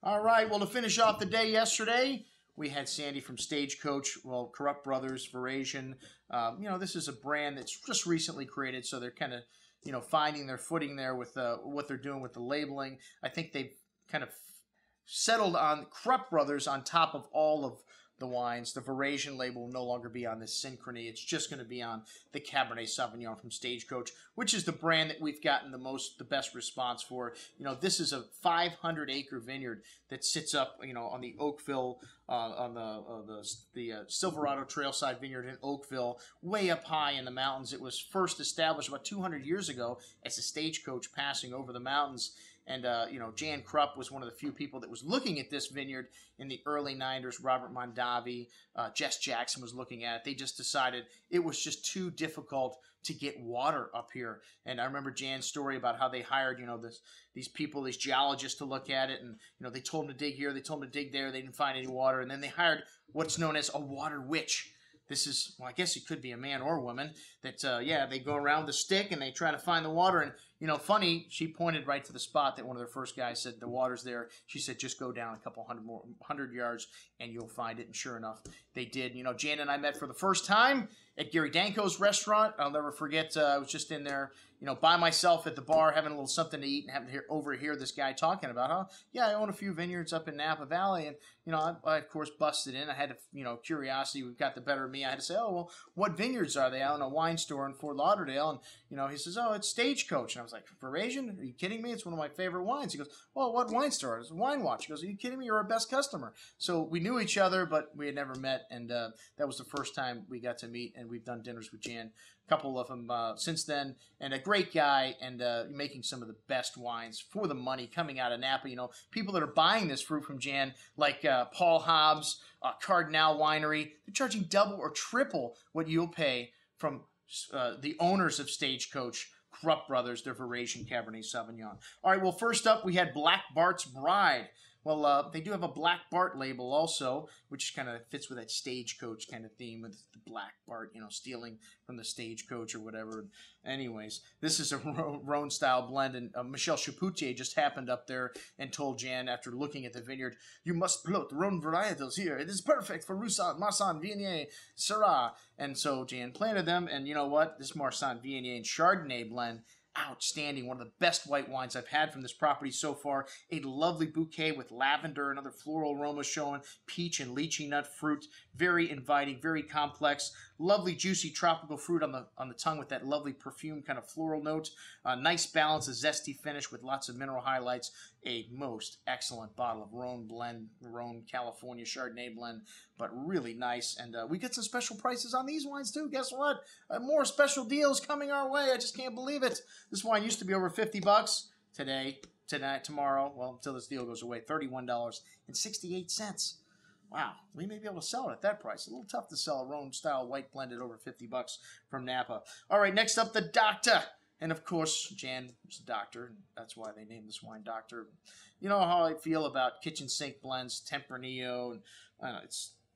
All right, well, to finish off the day yesterday, we had Sandy from Stagecoach, well, Krupp Brothers, Verasian. This is a brand that's just recently created, so they're kind of, finding their footing there with what they're doing with the labeling. I think they've kind of settled on Krupp Brothers on top of all of the wines. The Verasian label will no longer be on this Synchrony. It's just going to be on the Cabernet Sauvignon from Stagecoach, which is the brand that we've gotten the best response for. This is a 500-acre vineyard that sits up, on the Oakville, on the Silverado Trailside Vineyard in Oakville, way up high in the mountains. It was first established about 200 years ago as a stagecoach passing over the mountains. And, Jan Krupp was one of the few people that was looking at this vineyard in the early 90s. Robert Mondavi, Jess Jackson was looking at it. They just decided it was just too difficult to get water up here. And I remember Jan's story about how they hired, these people, these geologists to look at it. And, they told them to dig here. They told them to dig there. They didn't find any water. And then they hired what's known as a water witch. This is, well, I guess it could be a man or a woman that, they go around the stick and they try to find the water. And, funny, she pointed right to the spot that one of their first guys said, the water's there. She said, just go down a couple hundred yards and you'll find it. And sure enough, they did. Jan and I met for the first time at Gary Danko's restaurant. I'll never forget, I was just in there, by myself at the bar having a little something to eat and having to overhear this guy talking about, I own a few vineyards up in Napa Valley. And, I of course, busted in. I had to, curiosity got the better of me. I had to say, oh, well, what vineyards are they? I own a wine store in Fort Lauderdale. And, he says, oh, it's Stagecoach. And I was like, Verasian? Are you kidding me? It's one of my favorite wines. He goes, well, what wine store? It's Wine Watch. He goes, are you kidding me? You're our best customer. So we knew each other, but we had never met. And that was the first time we got to meet. And we've done dinners with Jan, a couple of them since then. And a great guy and making some of the best wines for the money coming out of Napa. People that are buying this fruit from Jan, like Paul Hobbs, Cardinal Winery, they're charging double or triple what you'll pay from the owners of Stagecoach, Krupp Brothers, their Verasian Cabernet Sauvignon. All right, well, first up, we had Black Bart's Bride. Well, they do have a Black Bart label also, which kind of fits with that Stagecoach kind of theme with the Black Bart, stealing from the Stagecoach or whatever. Anyways, this is a Rhone-style blend, and Michel Chapoutier just happened up there and told Jan, after looking at the vineyard, you must float the Rhone varietals here. It is perfect for Roussanne, Marsanne, Viognier, Syrah. And so Jan planted them, and you know what? This Marsanne, Viognier, and Chardonnay blend, outstanding. One of the best white wines I've had from this property so far. A lovely bouquet with lavender and other floral aromas showing, peach and lychee nut fruit. Very inviting, very complex. Lovely juicy tropical fruit on the tongue with that lovely perfume kind of floral note. Nice balance of zesty finish with lots of mineral highlights. A most excellent bottle of Rhone blend, Rhone California Chardonnay blend, but really nice. And we get some special prices on these wines too. Guess what? More special deals coming our way. I just can't believe it. This wine used to be over $50 today, tonight, tomorrow. Well, until this deal goes away, $31.68. Wow, we may be able to sell it at that price. A little tough to sell a Rhone-style white blended over $50 from Napa. All right, next up, the Doctor. And, of course, Jan was a doctor, and that's why they named this wine Doctor. You know how I feel about kitchen sink blends, Tempranillo.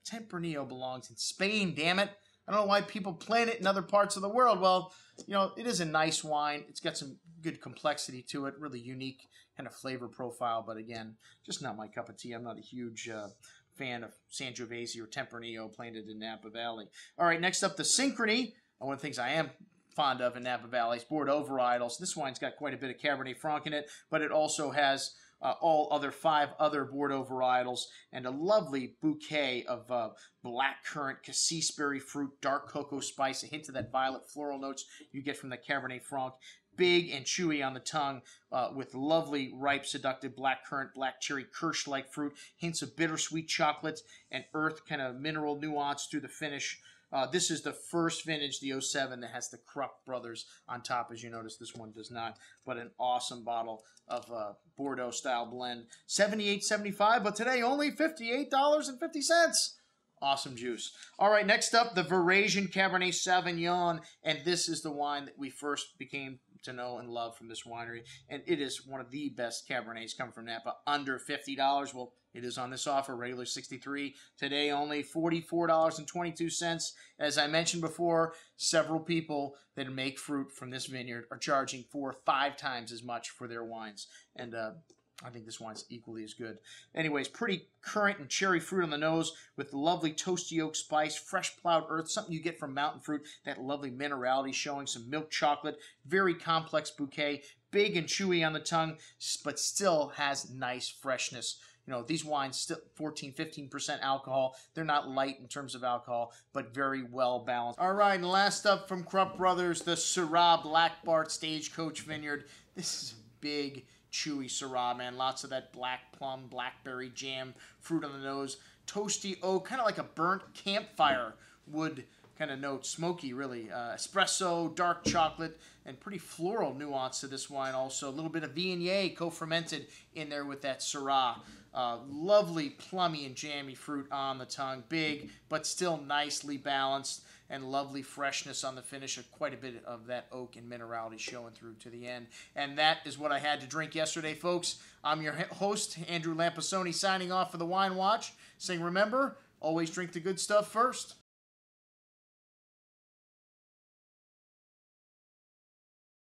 Tempranillo belongs in Spain, damn it. I don't know why people plant it in other parts of the world. Well, it is a nice wine. It's got some good complexity to it, really unique kind of flavor profile. But, again, just not my cup of tea. I'm not a huge fan of Sangiovese or Tempranillo planted in Napa Valley. All right, next up, the Synchrony. One of the things I am fond of in Napa Valley is Bordeaux varietals. This wine's got quite a bit of Cabernet Franc in it, but it also has five other Bordeaux varietals and a lovely bouquet of black currant, cassis-berry fruit, dark cocoa spice, a hint of that violet floral notes you get from the Cabernet Franc. Big and chewy on the tongue with lovely, ripe, seductive black currant, black cherry, kirsch-like fruit, hints of bittersweet chocolate and earth kind of mineral nuance through the finish. This is the first vintage, the 07, that has the Krupp Brothers on top. As you notice, this one does not, but an awesome bottle of Bordeaux-style blend. $78.75, but today only $58.50. Awesome juice. All right, next up, the Verasian Cabernet Sauvignon, and this is the wine that we first became to know and love from this winery, and it is one of the best Cabernets coming from Napa, under $50. Well, it is on this offer, regular $63. Today, only $44.22. As I mentioned before, several people that make fruit from this vineyard are charging 4 or 5 times as much for their wines. And I think this wine's equally as good. Anyways, pretty currant and cherry fruit on the nose with lovely toasty oak spice, fresh plowed earth, something you get from mountain fruit, that lovely minerality showing, some milk chocolate, very complex bouquet, big and chewy on the tongue, but still has nice freshness. You know, these wines still 14, 15% alcohol. They're not light in terms of alcohol, but very well balanced. All right, and last up from Krupp Brothers, the Syrah Black Bart Stagecoach Vineyard. This is a big, chewy Syrah, man. Lots of that black plum, blackberry jam, fruit on the nose, toasty oak, kind of like a burnt campfire wood kind of note, smoky really. Espresso, dark chocolate, and pretty floral nuance to this wine also. A little bit of Viognier co-fermented in there with that Syrah. Lovely plummy and jammy fruit on the tongue. Big, but still nicely balanced, and lovely freshness on the finish. Quite a bit of that oak and minerality showing through to the end. And that is what I had to drink yesterday, folks. I'm your host, Andrew Lampasoni, signing off for the Wine Watch, saying remember, always drink the good stuff first.